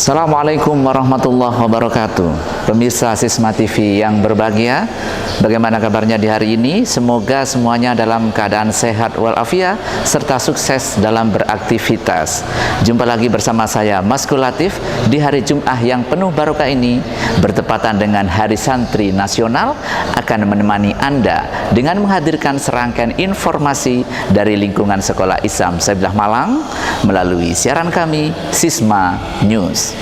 Assalamualaikum warahmatullahi wabarakatuh. Pemirsa Sisma TV yang berbahagia, bagaimana kabarnya di hari ini? Semoga semuanya dalam keadaan sehat walafiat serta sukses dalam beraktivitas. Jumpa lagi bersama saya Masku Latif di hari Jumat yang penuh barokah ini, bertepatan dengan Hari Santri Nasional, akan menemani Anda dengan menghadirkan serangkaian informasi dari lingkungan Sekolah Islam Sabilah Malang melalui siaran kami Sisma News.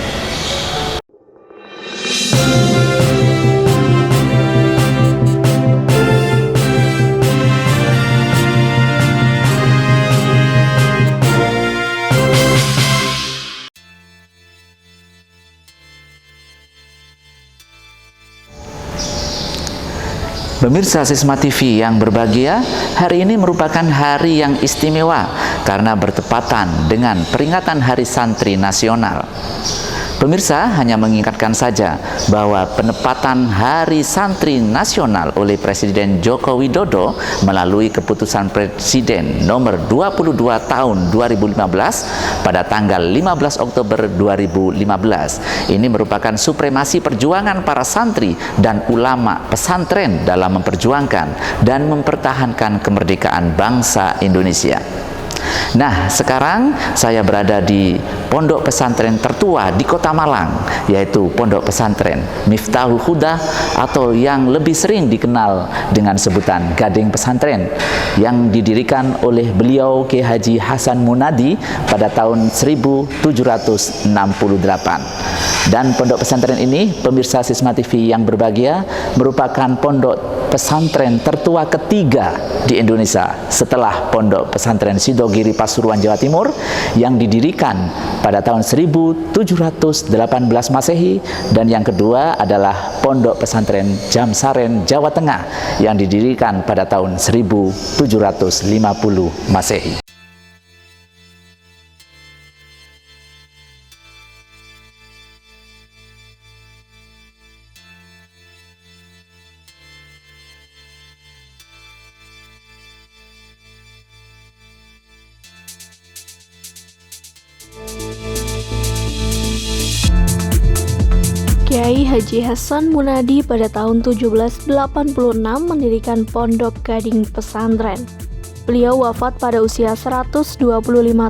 Pemirsa Sisma TV yang berbahagia, hari ini merupakan hari yang istimewa karena bertepatan dengan peringatan Hari Santri Nasional. Pemirsa, hanya mengingatkan saja bahwa penempatan Hari Santri Nasional oleh Presiden Joko Widodo melalui keputusan Presiden nomor 22 tahun 2015 pada tanggal 15 Oktober 2015. Ini merupakan supremasi perjuangan para santri dan ulama pesantren dalam memperjuangkan dan mempertahankan kemerdekaan bangsa Indonesia. Nah, sekarang saya berada di pondok pesantren tertua di Kota Malang, yaitu Pondok Pesantren Miftahul Huda atau yang lebih sering dikenal dengan sebutan Gading Pesantren, yang didirikan oleh beliau Kiai Haji Hasan Munadi pada tahun 1768. Dan pondok pesantren ini, pemirsa Sisma TV yang berbahagia, merupakan pondok pesantren tertua ketiga di Indonesia setelah Pondok Pesantren Sidogiri Pasuruan Jawa Timur yang didirikan pada tahun 1718 Masehi, dan yang kedua adalah Pondok Pesantren Jamsaren Jawa Tengah yang didirikan pada tahun 1750 Masehi. Kiai Haji Hasan Munadi pada tahun 1786 mendirikan Pondok Gading Pesantren. Beliau wafat pada usia 125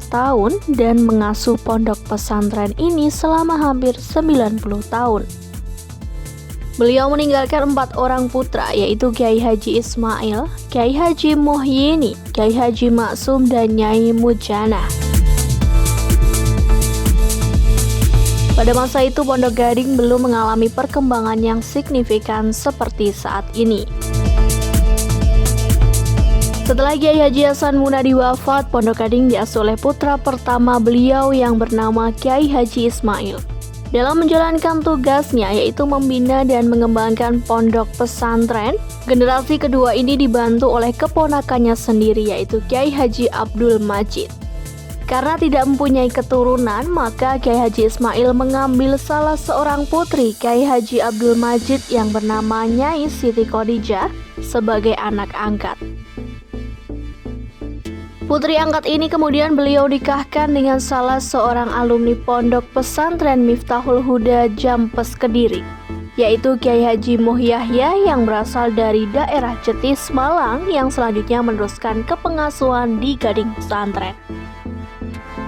tahun dan mengasuh pondok pesantren ini selama hampir 90 tahun. Beliau meninggalkan 4 orang putra, yaitu Kiai Haji Ismail, Kiai Haji Muhyiddin, Kiai Haji Maksum, dan Nyai Mujana. Pada masa itu, Pondok Gading belum mengalami perkembangan yang signifikan seperti saat ini. Setelah Kiai Haji Hasan Munadi wafat, Pondok Gading diasuh oleh putra pertama beliau yang bernama Kiai Haji Ismail. Dalam menjalankan tugasnya, yaitu membina dan mengembangkan pondok pesantren, generasi kedua ini dibantu oleh keponakannya sendiri, yaitu Kiai Haji Abdul Majid. Karena tidak mempunyai keturunan, maka Kiai Haji Ismail mengambil salah seorang putri Kiai Haji Abdul Majid yang bernama Nyai Siti Khadijah sebagai anak angkat. Putri angkat ini kemudian beliau nikahkan dengan salah seorang alumni Pondok Pesantren Miftahul Huda Jampes Kediri, yaitu Kiai Haji Muhyahya yang berasal dari daerah Jetis, Malang, yang selanjutnya meneruskan kepengasuhan di Gading Pesantren.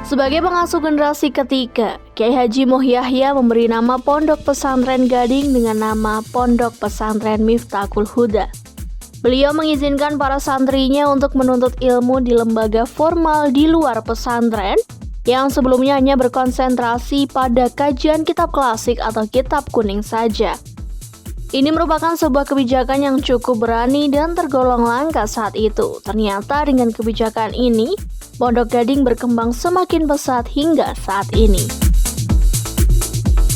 Sebagai pengasuh generasi ketiga, Kiai Haji Muhyahya memberi nama Pondok Pesantren Gading dengan nama Pondok Pesantren Miftahul Huda. Beliau mengizinkan para santrinya untuk menuntut ilmu di lembaga formal di luar pesantren yang sebelumnya hanya berkonsentrasi pada kajian kitab klasik atau kitab kuning saja. Ini merupakan sebuah kebijakan yang cukup berani dan tergolong langka saat itu. Ternyata dengan kebijakan ini, Pondok Gading berkembang semakin pesat hingga saat ini.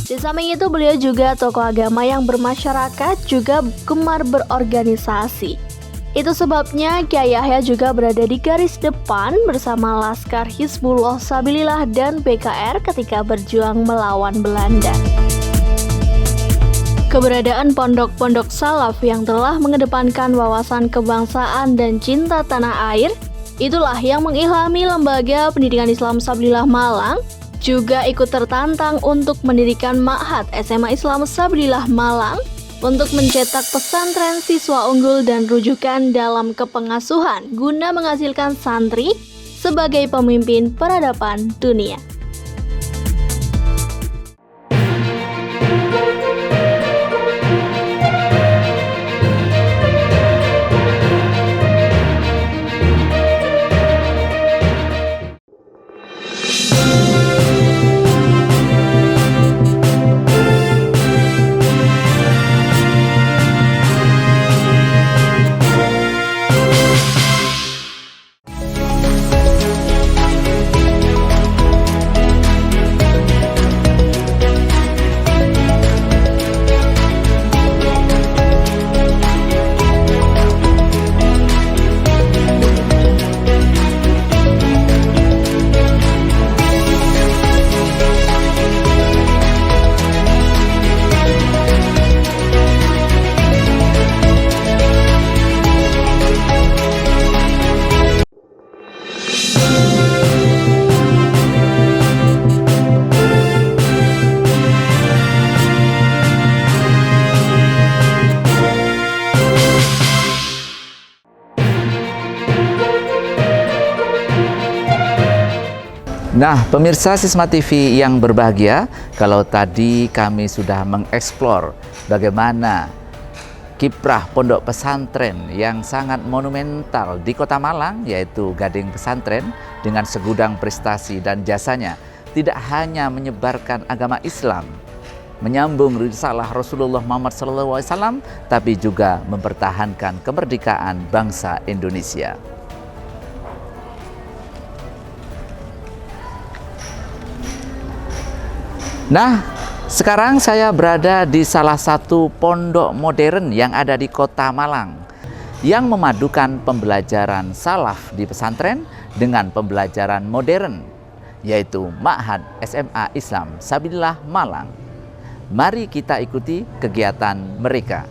Di samping itu, beliau juga tokoh agama yang bermasyarakat, juga gemar berorganisasi. Itu sebabnya Kiai Yahya juga berada di garis depan bersama Laskar Hizbullah Sabilillah dan PKR ketika berjuang melawan Belanda. Keberadaan pondok-pondok salaf yang telah mengedepankan wawasan kebangsaan dan cinta tanah air, itulah yang mengilhami Lembaga Pendidikan Islam Sabilillah Malang juga ikut tertantang untuk mendirikan Ma'had SMA Islam Sabilillah Malang untuk mencetak pesantren siswa unggul dan rujukan dalam kepengasuhan guna menghasilkan santri sebagai pemimpin peradaban dunia. Nah, pemirsa Sisma TV yang berbahagia, kalau tadi kami sudah mengeksplor bagaimana kiprah pondok pesantren yang sangat monumental di Kota Malang, yaitu Gading Pesantren, dengan segudang prestasi dan jasanya tidak hanya menyebarkan agama Islam, menyambung risalah Rasulullah Muhammad SAW, tapi juga mempertahankan kemerdekaan bangsa Indonesia. Nah, sekarang saya berada di salah satu pondok modern yang ada di Kota Malang yang memadukan pembelajaran salaf di pesantren dengan pembelajaran modern, yaitu Ma'had SMA Islam Sabilillah Malang. Mari kita ikuti kegiatan mereka.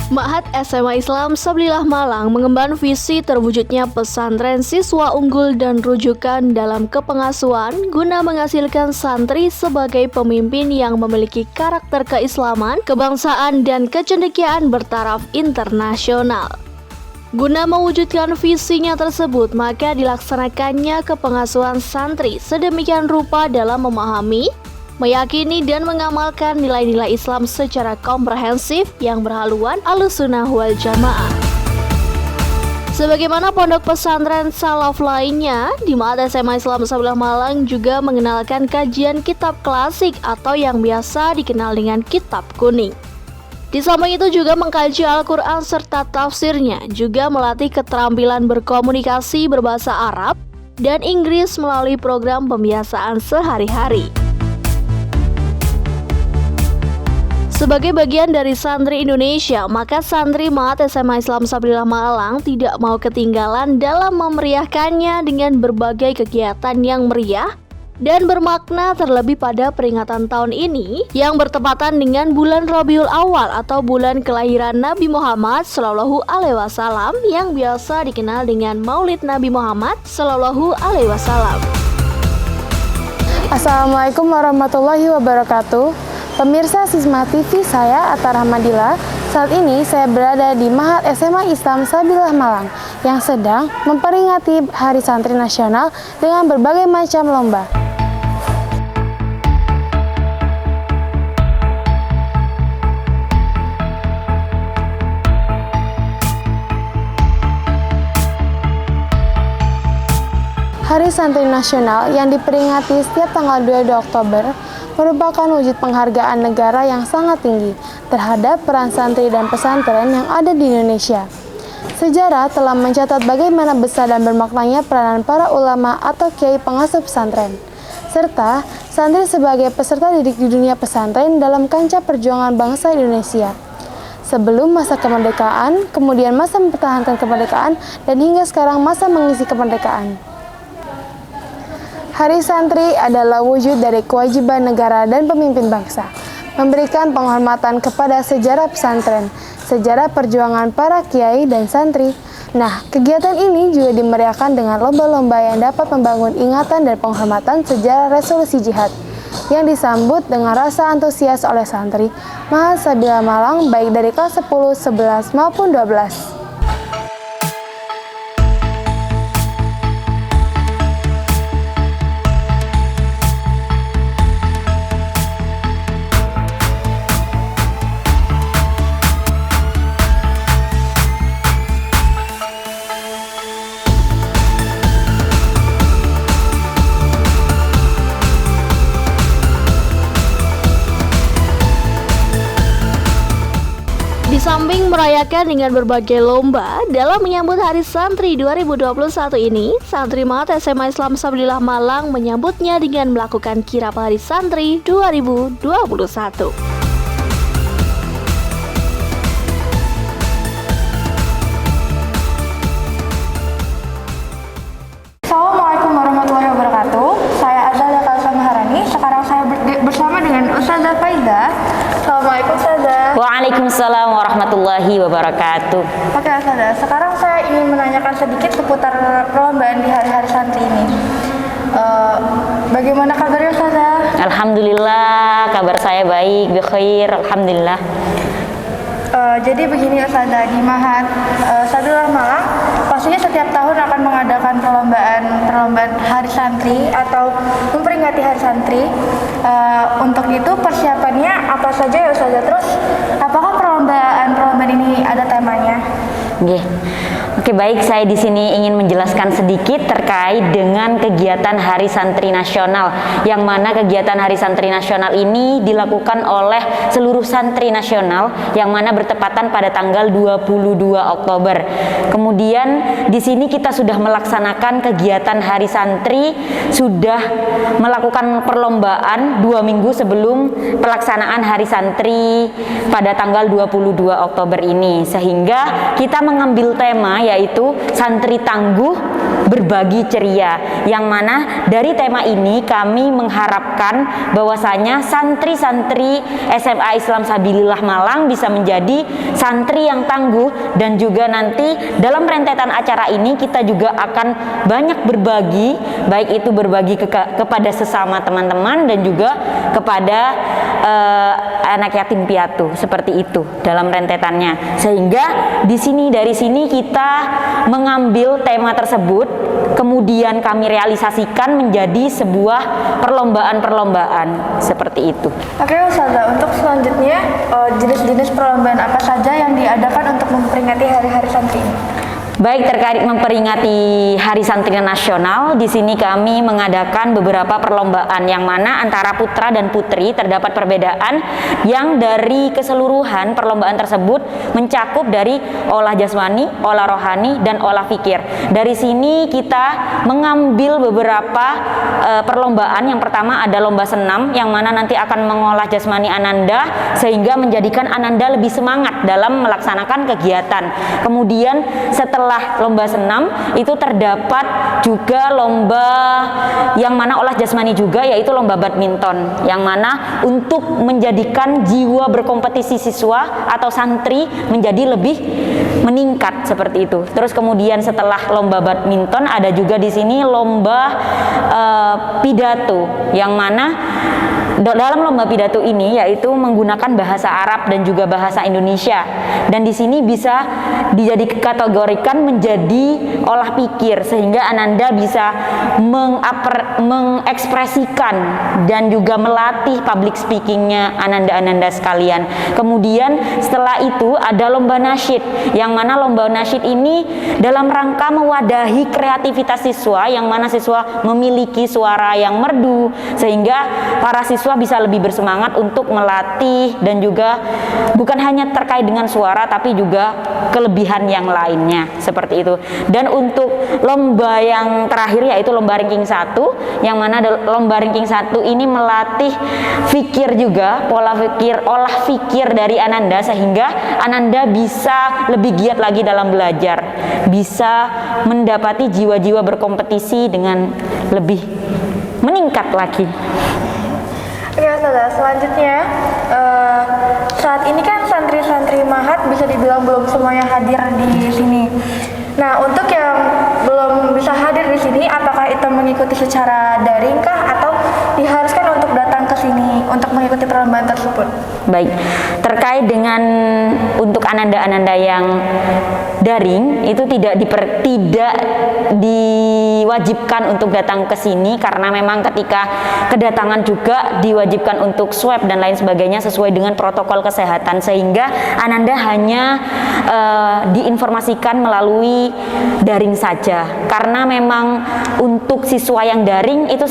Ma'had SMA Islam Sabilillah Malang mengemban visi terwujudnya pesantren siswa unggul dan rujukan dalam kepengasuhan guna menghasilkan santri sebagai pemimpin yang memiliki karakter keislaman, kebangsaan, dan kecendekiaan bertaraf internasional. Guna mewujudkan visinya tersebut, maka dilaksanakannya kepengasuhan santri sedemikian rupa dalam memahami, meyakini dan mengamalkan nilai-nilai Islam secara komprehensif yang berhaluan Ahlussunnah wal Jamaah. Sebagaimana pondok pesantren salaf lainnya, di Ma'had SMA Islam Sabilillah Malang juga mengenalkan kajian kitab klasik atau yang biasa dikenal dengan kitab kuning. Di samping itu juga mengkaji Al-Quran serta tafsirnya, juga melatih keterampilan berkomunikasi berbahasa Arab dan Inggris melalui program pembiasaan sehari-hari. Sebagai bagian dari santri Indonesia, maka santri Ma'had SMA Islam Sabilillah Malang tidak mau ketinggalan dalam memeriahkannya dengan berbagai kegiatan yang meriah dan bermakna, terlebih pada peringatan tahun ini yang bertepatan dengan bulan Rabiul Awal atau bulan kelahiran Nabi Muhammad Shallallahu Alaihi Wasallam yang biasa dikenal dengan Maulid Nabi Muhammad Shallallahu Alaihi Wasallam. Assalamualaikum warahmatullahi wabarakatuh. Pemirsa Sisma TV, saya Atta Rahmadila. Saat ini saya berada di Ma'had SMA Islam Sabilillah Malang yang sedang memperingati Hari Santri Nasional dengan berbagai macam lomba. Hari Santri Nasional yang diperingati setiap tanggal 2 Oktober merupakan wujud penghargaan negara yang sangat tinggi terhadap peran santri dan pesantren yang ada di Indonesia. Sejarah telah mencatat bagaimana besar dan bermaknanya peranan para ulama atau kiai pengasuh pesantren, serta santri sebagai peserta didik di dunia pesantren dalam kancah perjuangan bangsa Indonesia. sebelum masa kemerdekaan, kemudian masa mempertahankan kemerdekaan, dan hingga sekarang masa mengisi kemerdekaan. Hari Santri adalah wujud dari kewajiban negara dan pemimpin bangsa, memberikan penghormatan kepada sejarah pesantren, sejarah perjuangan para kiai dan santri. Nah, kegiatan ini juga dimeriahkan dengan lomba-lomba yang dapat membangun ingatan dan penghormatan sejarah resolusi jihad, yang disambut dengan rasa antusias oleh santri Mahasabila Malang baik dari kelas 10, 11, maupun 12. Di samping merayakan dengan berbagai lomba, dalam menyambut Hari Santri 2021 ini, Santri Mahat SMA Islam Sabilillah Malang menyambutnya dengan melakukan kirap Hari Santri 2021. Assalamualaikum warahmatullahi wabarakatuh. Saya Azalia Kalsa Maharani. Sekarang saya bersama dengan Ustazah Faiza. Assalamualaikum Ustazah. Waalaikumsalam warahmatullahi wabarakatuh. Oke Ustazah, sekarang saya ingin menanyakan sedikit seputar perlombaan di hari-hari santri ini. Bagaimana kabarnya Ustazah? Alhamdulillah, kabar saya baik, bikhair, alhamdulillah. Jadi begini Ustazah, di Mahat Sabilillah Malang pastinya setiap tahun akan mengadakan perlombaan Hari Santri atau memperingati Hari Santri. Untuk itu persiapannya apa saja ya Ustazah? Terus apakah perlombaan ini ada temanya? Oke, baik, saya di sini ingin menjelaskan sedikit terkait dengan kegiatan Hari Santri Nasional, yang mana kegiatan Hari Santri Nasional ini dilakukan oleh seluruh santri nasional, yang mana bertepatan pada tanggal 22 Oktober. Kemudian di sini kita sudah melaksanakan kegiatan Hari Santri, sudah melakukan perlombaan 2 minggu sebelum pelaksanaan Hari Santri pada tanggal 22 Oktober ini, sehingga kita mengambil tema yaitu Santri Tangguh Berbagi Ceria, yang mana dari tema ini kami mengharapkan bahwasanya santri-santri SMA Islam Sabilillah Malang bisa menjadi santri yang tangguh, dan juga nanti dalam rentetan acara ini kita juga akan banyak berbagi, baik itu berbagi kepada sesama teman-teman dan juga kepada anak yatim piatu, seperti itu dalam rentetannya. Sehingga dari sini kita mengambil tema tersebut, kemudian kami realisasikan menjadi sebuah perlombaan seperti itu. Oke Ustazah, untuk selanjutnya jenis-jenis perlombaan apa saja yang diadakan untuk memperingati hari-hari santri ini? Baik, terkait memperingati Hari Santri Nasional, di sini kami mengadakan beberapa perlombaan, yang mana antara putra dan putri terdapat perbedaan, yang dari keseluruhan perlombaan tersebut mencakup dari olah jasmani, olah rohani, dan olah fikir. Dari sini kita mengambil beberapa perlombaan. Yang pertama ada lomba senam, yang mana nanti akan mengolah jasmani Ananda sehingga menjadikan Ananda lebih semangat dalam melaksanakan kegiatan. Kemudian setelah lomba senam itu terdapat juga lomba yang mana olah jasmani juga, yaitu lomba badminton, yang mana untuk menjadikan jiwa berkompetisi siswa atau santri menjadi lebih meningkat, seperti itu. Terus kemudian setelah lomba badminton ada juga di sini lomba pidato, yang mana dalam lomba pidato ini yaitu menggunakan bahasa Arab dan juga bahasa Indonesia, dan di sini bisa dikategorikan menjadi olah pikir, sehingga Ananda bisa mengekspresikan dan juga melatih public speakingnya Ananda sekalian. Kemudian setelah itu ada lomba nasyid, yang mana lomba nasyid ini dalam rangka mewadahi kreativitas siswa, yang mana siswa memiliki suara yang merdu, sehingga para siswa siswa bisa lebih bersemangat untuk melatih, dan juga bukan hanya terkait dengan suara tapi juga kelebihan yang lainnya seperti itu. Dan untuk lomba yang terakhir yaitu lomba ranking 1, yang mana lomba ranking 1 ini melatih fikir juga, pola fikir, olah fikir dari Ananda, sehingga Ananda bisa lebih giat lagi dalam belajar, bisa mendapati jiwa-jiwa berkompetisi dengan lebih meningkat lagi. Oke, Ustazah, selanjutnya saat ini kan santri-santri Mahat bisa dibilang belum semuanya hadir di sini. Nah, untuk yang belum bisa hadir di sini, apakah itu mengikuti secara daring kah atau diharuskan untuk datang ke sini untuk mengikuti perlombaan tersebut? Baik, terkait dengan untuk ananda-ananda yang daring itu tidak diwajibkan untuk datang ke sini, karena memang ketika kedatangan juga diwajibkan untuk swab dan lain sebagainya sesuai dengan protokol kesehatan, sehingga ananda hanya diinformasikan melalui daring saja. Karena memang untuk siswa yang daring itu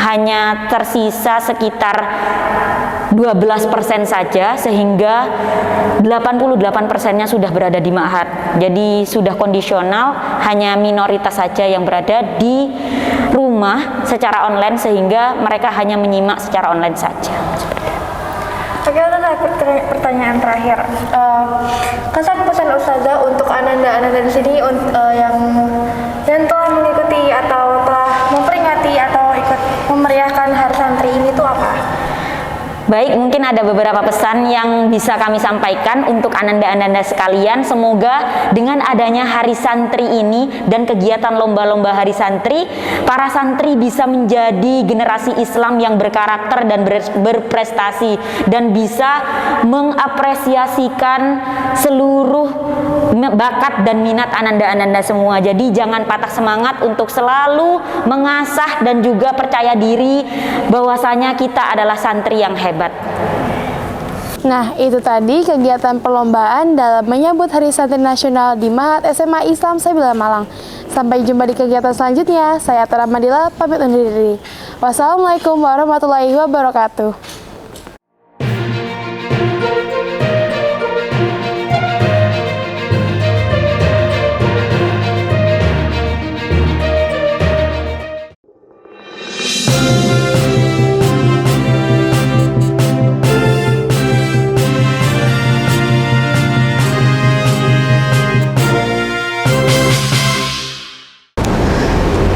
hanya tersisa sekitar 12% saja, sehingga 88%-nya sudah berada di ma'had. Jadi sudah kondisional, hanya minoritas saja yang berada di rumah secara online, sehingga mereka hanya menyimak secara online saja. Oke, pertanyaan terakhir. Kesan pesan Ustazah untuk ananda-ananda di sini yang telah mengikuti atau telah memperingati atau ikut memeriahkan Hari Santri ini tuh apa? Baik, mungkin ada beberapa pesan yang bisa kami sampaikan untuk ananda-ananda sekalian. Semoga dengan adanya Hari Santri ini dan kegiatan lomba-lomba Hari Santri, para santri bisa menjadi generasi Islam yang berkarakter dan berprestasi, dan bisa mengapresiasikan seluruh bakat dan minat ananda-ananda semua. Jadi jangan patah semangat untuk selalu mengasah dan juga percaya diri bahwasanya kita adalah santri yang hebat. Nah, itu tadi kegiatan perlombaan dalam menyambut Hari Santri Nasional di Ma'had SMA Islam Sabila Malang. Sampai jumpa di kegiatan selanjutnya. Saya Tara Madila, pamit undur diri. Wassalamualaikum warahmatullahi wabarakatuh.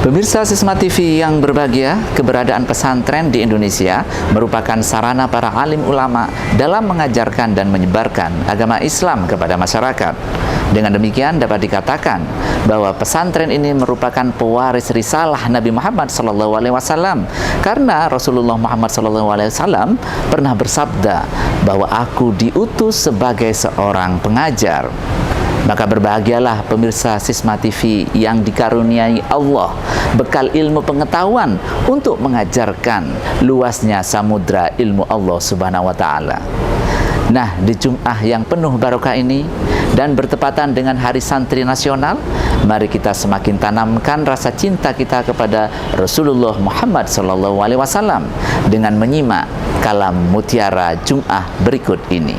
Pemirsa Sisma TV yang berbahagia, keberadaan pesantren di Indonesia merupakan sarana para alim ulama dalam mengajarkan dan menyebarkan agama Islam kepada masyarakat. Dengan demikian dapat dikatakan bahwa pesantren ini merupakan pewaris risalah Nabi Muhammad SAW, karena Rasulullah Muhammad SAW pernah bersabda bahwa aku diutus sebagai seorang pengajar. Maka berbahagialah pemirsa Sisma TV yang dikaruniai Allah bekal ilmu pengetahuan untuk mengajarkan luasnya samudra ilmu Allah Subhanahu wa Ta'ala. Nah, di Jum'ah yang penuh barokah ini dan bertepatan dengan Hari Santri Nasional, mari kita semakin tanamkan rasa cinta kita kepada Rasulullah Muhammad SAW dengan menyimak kalam mutiara Jum'ah berikut ini.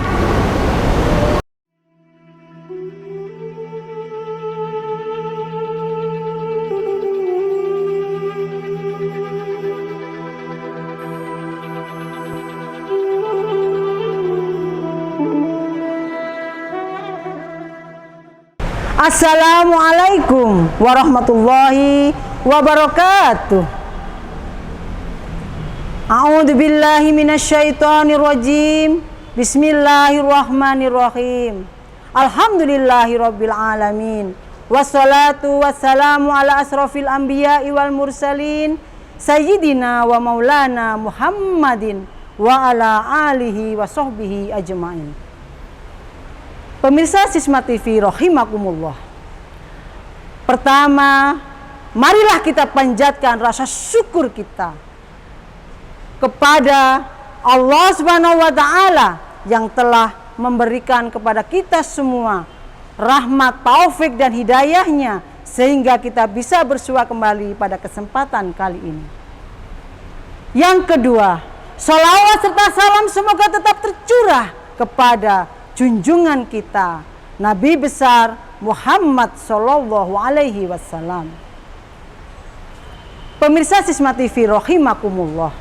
Assalamualaikum warahmatullahi wabarakatuh. A'udzu billahi minasyaitonir rajim. Bismillahirrahmanirrahim. Alhamdulillahirabbil alamin. Wassalatu wassalamu ala asrofil anbiya'i wal mursalin sayyidina wa maulana Muhammadin wa ala alihi wa sahbihi ajmain. Pemirsa Sisma TV rahimakumullah. Pertama, marilah kita panjatkan rasa syukur kita kepada Allah Subhanahu wa Ta'ala yang telah memberikan kepada kita semua rahmat, taufik dan hidayahnya, sehingga kita bisa bersua kembali pada kesempatan kali ini. Yang kedua, Salawat serta salam semoga tetap tercurah kepada junjungan kita, Nabi besar Muhammad Sallallahu Alaihi Wasallam. Pemirsa Sisma TV rahimakumullah,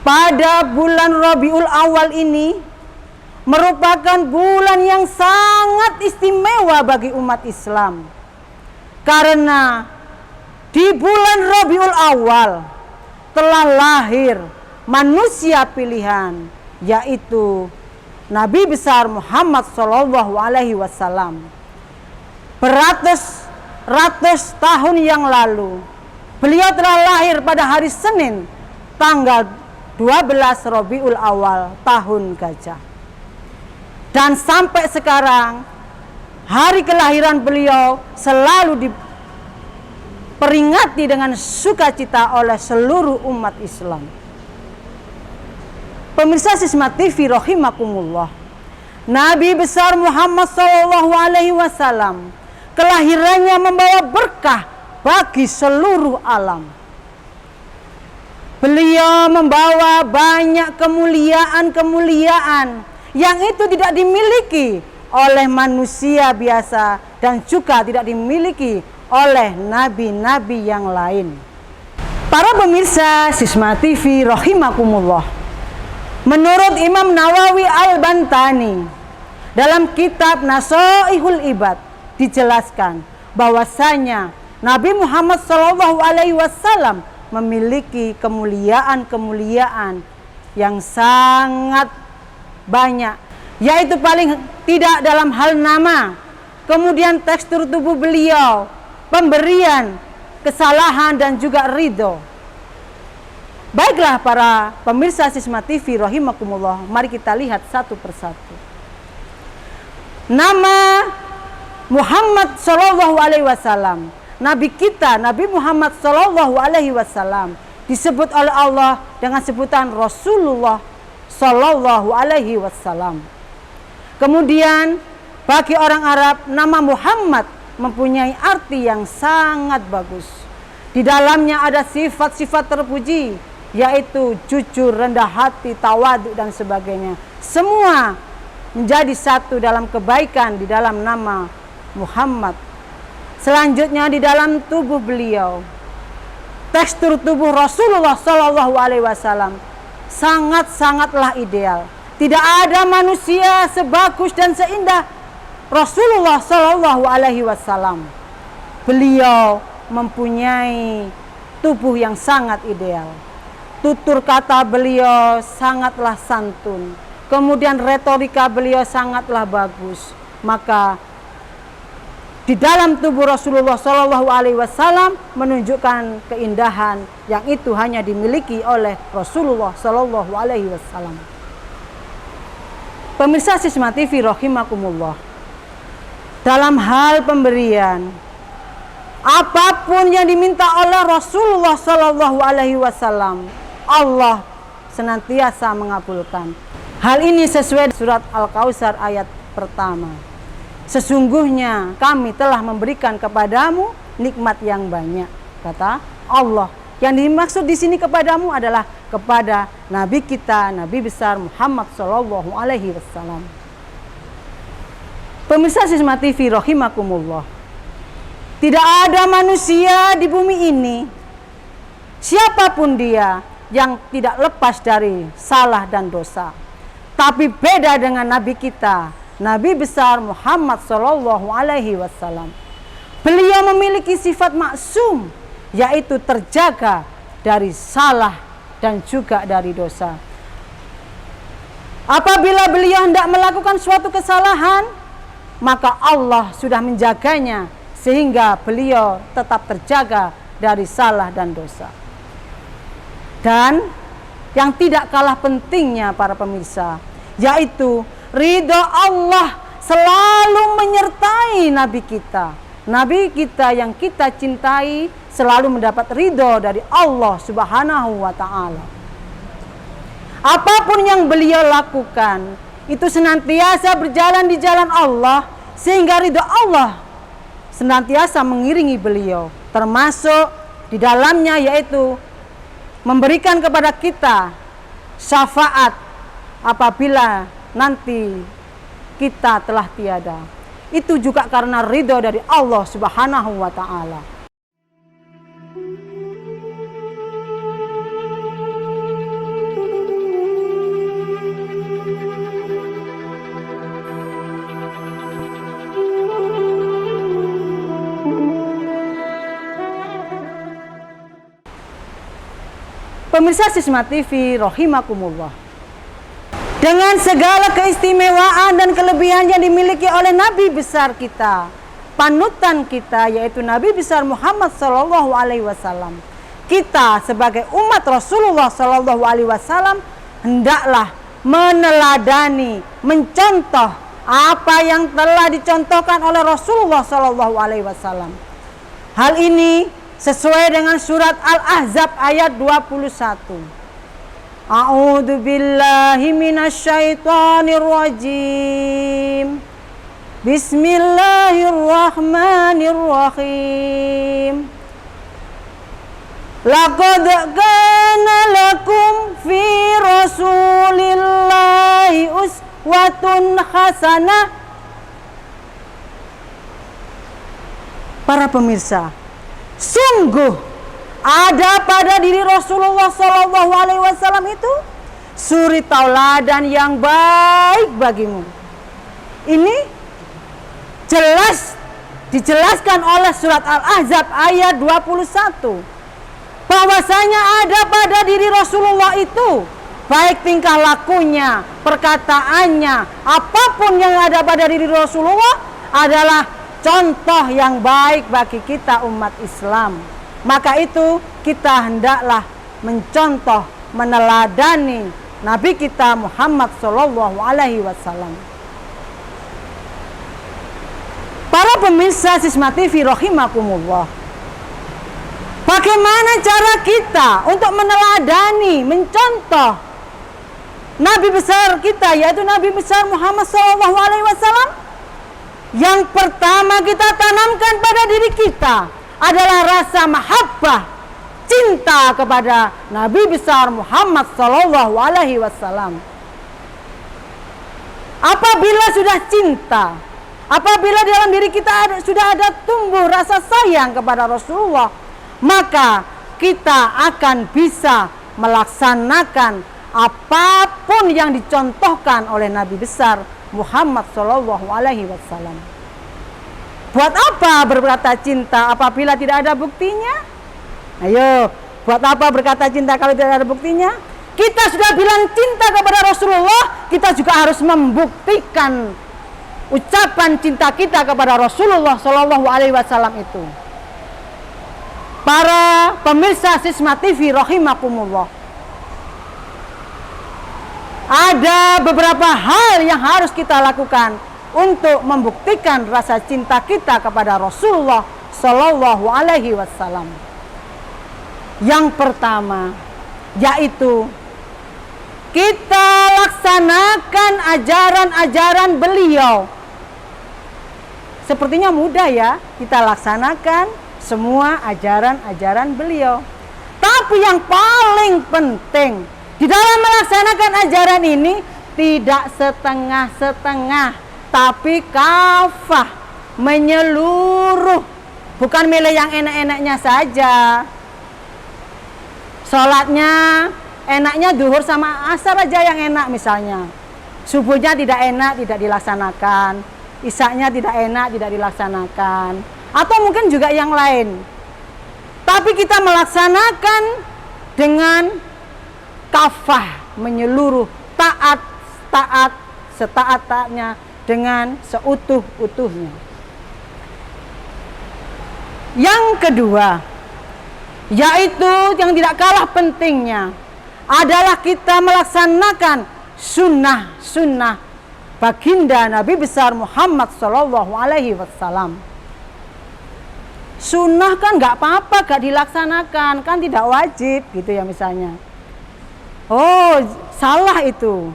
pada bulan Rabiul Awal ini merupakan bulan yang sangat istimewa bagi umat Islam, karena di bulan Rabiul Awal telah lahir manusia pilihan, yaitu Nabi besar Muhammad Sallallahu Alaihi Wasallam. Beratus-ratus tahun yang lalu beliau telah lahir pada hari Senin tanggal 12 Rabiul Awal tahun Gajah. Dan sampai sekarang hari kelahiran beliau selalu diperingati dengan sukacita oleh seluruh umat Islam. Pemirsa Sisma TV rahimakumullah, Nabi besar Muhammad Sallallahu Alaihi Wasallam kelahirannya membawa berkah bagi seluruh alam. Beliau membawa banyak kemuliaan-kemuliaan yang itu tidak dimiliki oleh manusia biasa dan juga tidak dimiliki oleh nabi-nabi yang lain. Para pemirsa Sisma TV rahimakumullah, menurut Imam Nawawi Al-Bantani dalam kitab Nasaihul Ibad dijelaskan bahwasanya Nabi Muhammad Sallallahu Alaihi Wasallam memiliki kemuliaan-kemuliaan yang sangat banyak, yaitu paling tidak dalam hal nama, kemudian tekstur tubuh beliau, pemberian, kesalahan dan juga ridho. Baiklah para pemirsa Sisma TV rahimakumullah, mari kita lihat satu persatu. Nama Muhammad Sallallahu Alaihi Wasallam, Nabi kita, Nabi Muhammad Sallallahu Alaihi Wasallam, disebut oleh Allah dengan sebutan Rasulullah Sallallahu Alaihi Wasallam. Kemudian bagi orang Arab, nama Muhammad mempunyai arti yang sangat bagus. Di dalamnya ada sifat-sifat terpuji, yaitu jujur, rendah hati, tawadhu dan sebagainya. Semua menjadi satu dalam kebaikan di dalam nama Muhammad. Selanjutnya di dalam tubuh beliau, tekstur tubuh Rasulullah Sallallahu Alaihi Wasallam sangat-sangatlah ideal. Tidak ada manusia sebagus dan seindah Rasulullah Sallallahu Alaihi Wasallam. Beliau mempunyai tubuh yang sangat ideal. Tutur kata beliau sangatlah santun. Kemudian retorika beliau sangatlah bagus. Maka di dalam tubuh Rasulullah Sallallahu Alaihi Wasallam menunjukkan keindahan yang itu hanya dimiliki oleh Rasulullah Sallallahu Alaihi Wasallam. Pemirsa Sisma TV rahimakumullah, dalam hal pemberian, apapun yang diminta oleh Rasulullah Sallallahu Alaihi Wasallam, Allah senantiasa mengabulkan. Hal ini sesuai surat Al-Kautsar ayat pertama. Sesungguhnya kami telah memberikan kepadamu nikmat yang banyak, kata Allah. Yang dimaksud di sini kepadamu adalah kepada Nabi kita, Nabi besar Muhammad Sallallahu Alaihi Wasallam. Pemirsa Sisma TV rahimakumullah, tidak ada manusia di bumi ini, siapapun dia, yang tidak lepas dari salah dan dosa. Tapi beda dengan Nabi kita, Nabi besar Muhammad Sallallahu Alaihi Wasallam. Beliau memiliki sifat maksum, yaitu terjaga dari salah dan juga dari dosa. Apabila beliau hendak melakukan suatu kesalahan, maka Allah sudah menjaganya sehingga beliau tetap terjaga dari salah dan dosa. Dan yang tidak kalah pentingnya para pemirsa, yaitu ridho Allah selalu menyertai Nabi kita. Nabi kita yang kita cintai selalu mendapat ridho dari Allah Subhanahu wa Ta'ala. Apapun yang beliau lakukan itu senantiasa berjalan di jalan Allah, sehingga ridho Allah senantiasa mengiringi beliau, termasuk di dalamnya yaitu memberikan kepada kita syafaat apabila nanti kita telah tiada. Itu juga karena ridho dari Allah Subhanahu wa ta'ala. Pemirsa Sisma TV rahimakumullah. Dengan segala keistimewaan dan kelebihan yang dimiliki oleh Nabi besar kita, panutan kita yaitu Nabi besar Muhammad sallallahu alaihi wasallam. Kita sebagai umat Rasulullah sallallahu alaihi wasallam hendaklah meneladani, mencontoh apa yang telah dicontohkan oleh Rasulullah sallallahu alaihi wasallam. Hal ini sesuai dengan surat Al-Ahzab ayat 21. A'udzu billahi minasyaitonir rajim. Bismillahirrahmanirrahim. Laqad kana lakum fi Rasulillahi uswatun hasanah. Para pemirsa, sungguh ada pada diri Rasulullah Shallallahu Alaihi Wasallam itu suri tauladan yang baik bagimu. Ini jelas dijelaskan oleh surat Al-Ahzab ayat 21 bahwasanya ada pada diri Rasulullah itu baik tingkah lakunya, perkataannya, apapun yang ada pada diri Rasulullah adalah contoh yang baik bagi kita umat Islam. Maka itu kita hendaklah mencontoh, meneladani Nabi kita Muhammad Sallallahu Alaihi Wasallam. Para pemirsa Sisma TV rahimakumullah, bagaimana cara kita untuk meneladani, mencontoh Nabi besar kita yaitu Nabi besar Muhammad Sallallahu Alaihi Wasallam? Yang pertama kita tanamkan pada diri kita adalah rasa mahabbah, cinta kepada Nabi besar Muhammad Sallallahu Alaihi Wasallam. Apabila sudah cinta, apabila dalam diri kita sudah ada tumbuh rasa sayang kepada Rasulullah, maka kita akan bisa melaksanakan apapun yang dicontohkan oleh Nabi besar Muhammad Sallallahu Alaihi Wasallam. Buat apa berkata cinta apabila tidak ada buktinya? Ayo, buat apa berkata cinta kalau tidak ada buktinya? Kita sudah bilang cinta kepada Rasulullah, kita juga harus membuktikan ucapan cinta kita kepada Rasulullah Sallallahu Alaihi Wasallam itu. Para pemirsa Sisma TV rahimakumullah, ada beberapa hal yang harus kita lakukan untuk membuktikan rasa cinta kita kepada Rasulullah Sallallahu Alaihi Wasallam. Yang pertama yaitu kita laksanakan ajaran-ajaran beliau. Sepertinya mudah ya, kita laksanakan semua ajaran-ajaran beliau. Tapi yang paling penting di dalam melaksanakan ajaran ini tidak setengah-setengah, tapi kafah, menyeluruh. Bukan milih yang enak-enaknya saja. Sholatnya enaknya duhur sama asar aja yang enak misalnya. Subuhnya tidak enak, tidak dilaksanakan. Isya-nya tidak enak, tidak dilaksanakan. Atau mungkin juga yang lain. Tapi kita melaksanakan dengan kafah, menyeluruh, taat setaat-taatnya, dengan seutuh-utuhnya. Yang kedua, yaitu yang tidak kalah pentingnya adalah kita melaksanakan sunnah-sunnah baginda Nabi besar Muhammad Sallallahu Alaihi Wasallam. Sunnah kan nggak apa-apa gak dilaksanakan, kan tidak wajib gitu ya misalnya. Oh, salah itu.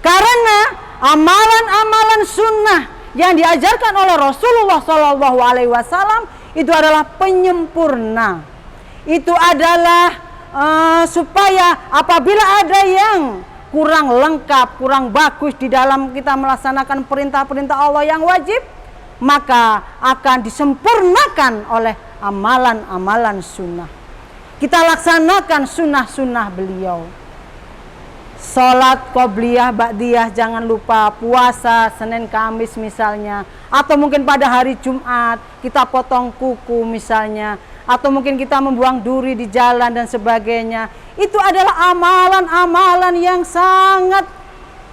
Karena amalan-amalan sunnah yang diajarkan oleh Rasulullah Sallallahu Alaihi Wasallam itu adalah penyempurna. Itu adalah supaya apabila ada yang kurang lengkap, kurang bagus di dalam kita melaksanakan perintah-perintah Allah yang wajib, maka akan disempurnakan oleh amalan-amalan sunnah. Kita laksanakan sunnah-sunnah beliau. Sholat qobliyah, ba'diyah, jangan lupa. Puasa Senin Kamis misalnya, atau mungkin pada hari Jumat kita potong kuku misalnya, atau mungkin kita membuang duri di jalan dan sebagainya. Itu adalah amalan-amalan yang sangat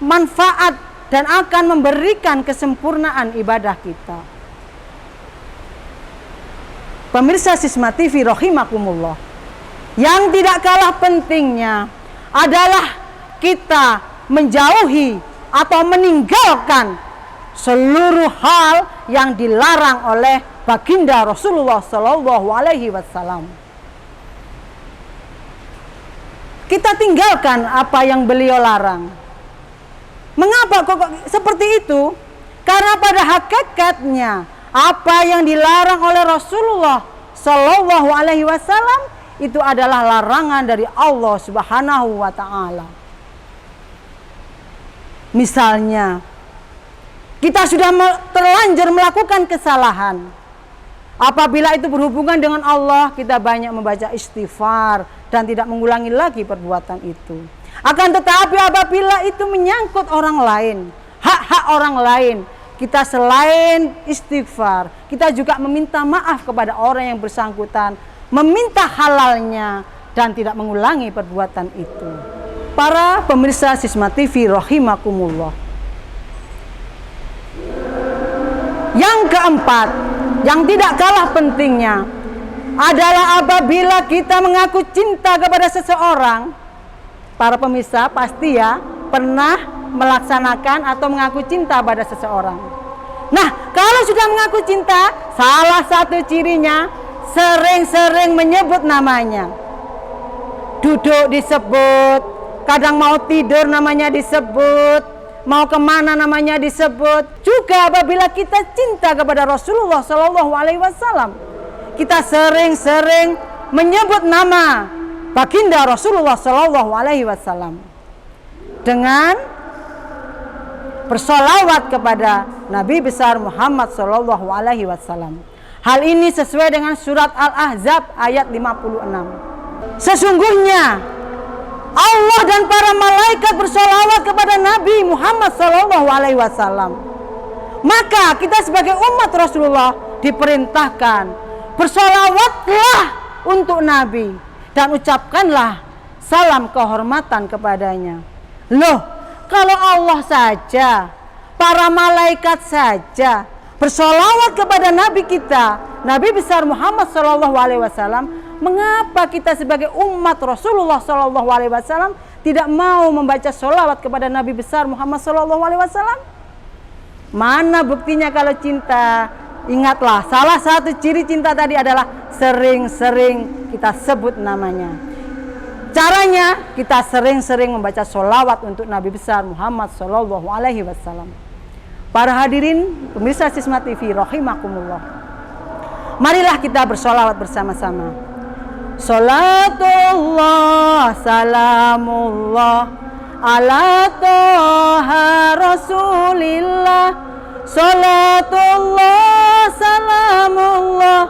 manfaat dan akan memberikan kesempurnaan ibadah kita. Pemirsa Sisma TV rahimakumullah, yang tidak kalah pentingnya adalah kita menjauhi atau meninggalkan seluruh hal yang dilarang oleh baginda Rasulullah Shallallahu Alaihi Wasallam. Kita tinggalkan apa yang beliau larang. Mengapa kok seperti itu? Karena pada hakikatnya apa yang dilarang oleh Rasulullah Shallallahu Alaihi Wasallam itu adalah larangan dari Allah Subhanahu Wa Taala. Misalnya, kita sudah terlanjur melakukan kesalahan. Apabila itu berhubungan dengan Allah, kita banyak membaca istighfar dan tidak mengulangi lagi perbuatan itu. Akan tetapi apabila itu menyangkut orang lain, hak-hak orang lain, kita selain istighfar, kita juga meminta maaf kepada orang yang bersangkutan, meminta halalnya dan tidak mengulangi perbuatan itu. Para pemirsa Sisma TV rahimakumullah. Yang keempat, yang tidak kalah pentingnya adalah apabila kita mengaku cinta kepada seseorang. Para pemirsa pasti ya pernah melaksanakan atau mengaku cinta pada seseorang. Nah, kalau sudah mengaku cinta, salah satu cirinya sering-sering menyebut namanya. Duduk disebut, kadang mau tidur namanya disebut, mau kemana namanya disebut. Juga apabila kita cinta kepada Rasulullah Shallallahu Alaihi Wasallam, kita sering-sering menyebut nama baginda Rasulullah Shallallahu Alaihi Wasallam dengan bersolawat kepada Nabi besar Muhammad Shallallahu Alaihi Wasallam. Hal ini sesuai dengan surat Al-Ahzab ayat 56. Sesungguhnya Allah dan para malaikat bersolawat kepada Nabi Muhammad Sallallahu Alaihi Wasallam. Maka kita sebagai umat Rasulullah diperintahkan bersolawatlah untuk Nabi dan ucapkanlah salam kehormatan kepadanya. Loh, kalau Allah saja, para malaikat saja bersolawat kepada Nabi kita, Nabi besar Muhammad Sallallahu Alaihi Wasallam, mengapa kita sebagai umat Rasulullah Shallallahu Alaihi Wasallam tidak mau membaca sholawat kepada Nabi besar Muhammad Shallallahu Alaihi Wasallam? Mana buktinya kalau cinta? Ingatlah, salah satu ciri cinta tadi adalah sering-sering kita sebut namanya. Caranya kita sering-sering membaca sholawat untuk Nabi besar Muhammad Shallallahu Alaihi Wasallam. Para hadirin pemirsa Sisma TV rahimakumullah, marilah kita bersolawat bersama-sama. Salatullah salamullah ala toha rasulillah. Salatullah salamullah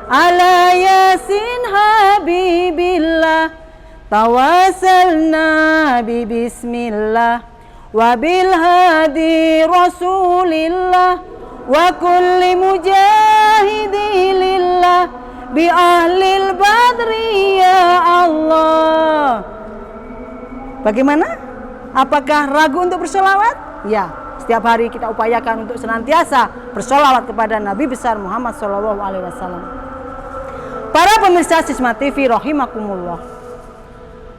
ala yasin habibillah. Tawasalna bi bismillah wa bil hadi rasulillah wa kulli mujahidilillah bi ahlil badri ya Allah. Bagaimana? Apakah ragu untuk bersolawat? Ya, setiap hari kita upayakan untuk senantiasa bersolawat kepada Nabi besar Muhammad Shallallahu Alaihi Wasallam. Para pemirsa Sisma TV rahimakumullah,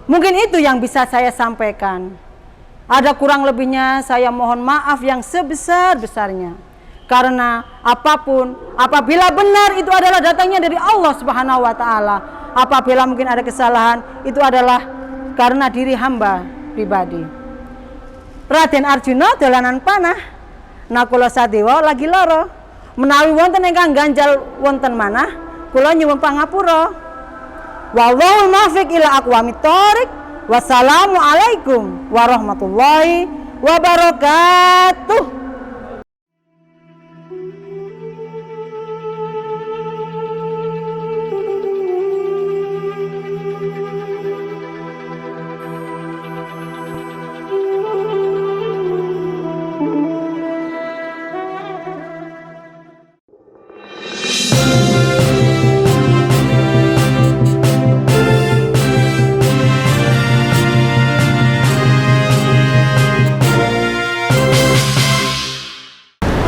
mungkin itu yang bisa saya sampaikan. Ada kurang lebihnya saya mohon maaf yang sebesar-besarnya. Karena apapun, apabila benar itu adalah datangnya dari Allah Subhanahu Wa Taala. Apabila mungkin ada kesalahan, itu adalah karena diri hamba pribadi. Raden Arjuna dolanan panah, nakula Sadewa lagi loro, menawi wonten ingkang ganjal wonten manah, kula nyuwun pangapura. Wallahul muwaffiq ila aqwamit thoriq. Wassalamualaikum warahmatullahi wabarakatuh.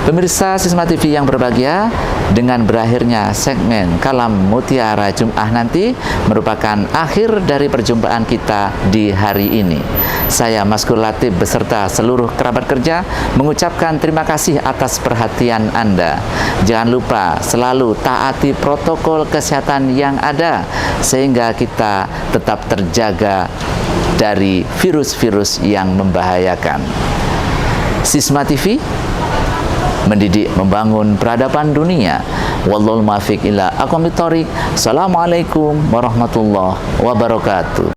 Pemirsa Sisma TV yang berbahagia, dengan berakhirnya segmen Kalam Mutiara Jum'ah nanti merupakan akhir dari perjumpaan kita di hari ini. Saya Maskur Latif beserta seluruh kerabat kerja mengucapkan terima kasih atas perhatian Anda. Jangan lupa selalu taati protokol kesehatan yang ada sehingga kita tetap terjaga dari virus-virus yang membahayakan. Sisma TV mendidik membangun peradaban dunia. Wallahul muwaffiq ila aqwamit thoriq. Assalamualaikum warahmatullahi wabarakatuh.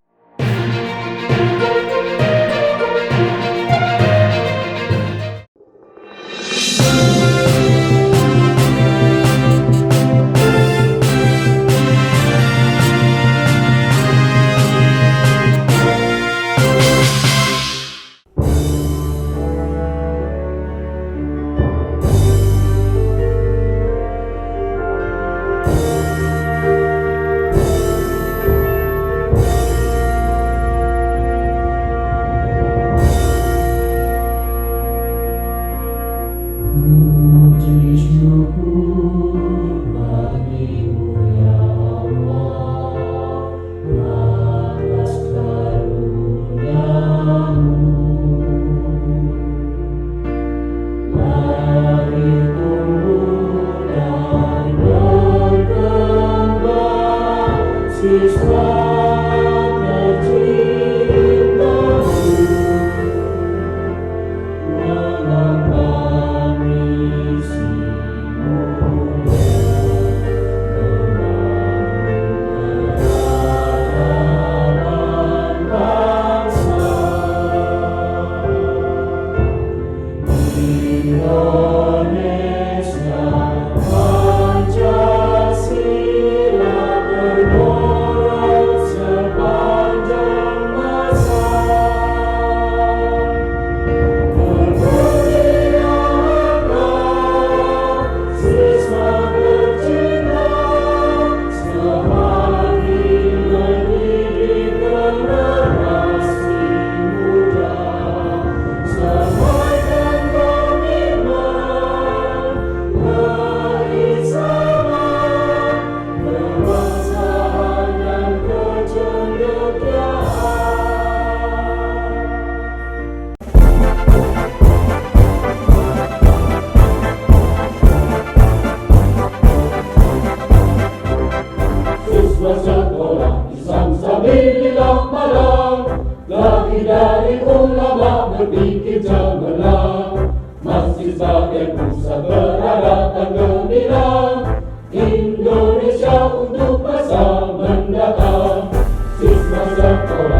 berpikir cemerlang, masih sebagai pusat peradaban gemilang, Indonesia untuk masa mendatang. Sisma sekolah